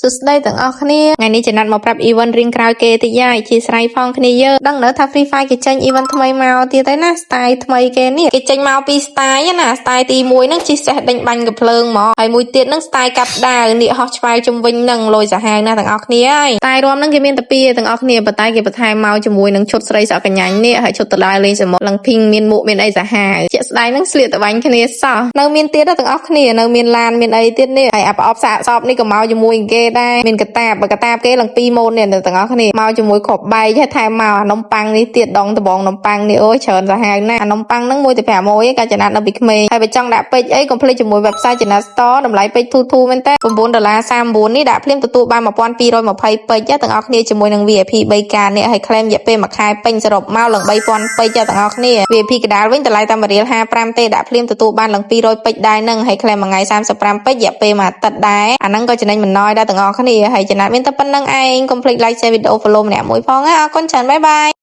សួស្តីទាំងអស់គ្នាថ្ងៃនេះចំណាត់មកប្រាប់ event រៀងក្រោយគេតិចហើយជាស្រ័យផងគ្នាយើងដឹងនៅថា Free Fire គេចេញ event ថ្មីមកទៀតហើយណា style ថ្មីគេនេះគេចេញមកពី style ណា style ទី1ហ្នឹងជិះសេះដេញបាញ់កំភ្លើងហ្មងហើយមួយទៀតហ្នឹង style កាប់ដាវនេះហោះឆ្វែលជុំវិញហ្នឹងលយសាហាវណាស់ទាំងអស់គ្នាហើយតែរួមហ្នឹងគេមានតែពីរទាំងអស់គ្នាប៉ុន្តែគេបន្ថែមមកជាមួយនឹងឈុតស្រីសក់កញ្ញាញនេះហើយឈុតតដើរលេងសមុទ្រឡើងភីងមានមួកមានអីសាហាវជាក់ស្ដែងហ្នឹងស្លៀកតែបាញ់គ្នាសោះនៅមានទៀតទាំងអស់គ្នានៅមានឡានមានអីទៀតនេះហើយអាប្រអប់សាកសពនេះក៏មកជាមួយគេដែរមានកតាបគេឡើង2ម៉ូននេះទាំងអស់គ្នាមកជាមួយគ្រាប់បែកហើយថែមមកអានំប៉័ងនេះទៀតដងដបងនំប៉័ងនេះអូយច្រើនសាហាវណាស់អានំប៉័ងហ្នឹងមួយទៅ500ឯងកាលចំណាត់នៅពីក្មេងហើយបើចង់ដាក់ពេជ្រអីកុំភ្លេចជាមួយ website Janat Store តម្លៃពេជ្រធូរមែនតើ$9.39នេះដាក់ភ្លាមទទួលបាន1220ពេជ្រទាំងអស់គ្នាជាមួយនឹង VIP 3ការនេះហើយ claim រយៈពេល1ខែពេញសរុបមកឡើង3000ពេជ្រទាំងអស់គ្នា VIP កដាលវិញតម្លៃតែ$1.55ទេដាក់ភ្លាមទទួលបានឡើង200ពេជ្រដែរនឹងហើយ claim មួយថ្ងៃ35ពេជ្ររយៈពេលមួយអាទិត្យដែរអាហ្នឹងក៏ចំណេញមិនណយដែរទាំងអស់គ្នាហើយចំណាត់មានតែប៉ុណ្្នឹងឯងកុំភ្លេច like share video follow ម្នាក់មួយផងណាអរគុណច្រើនបាយបាយ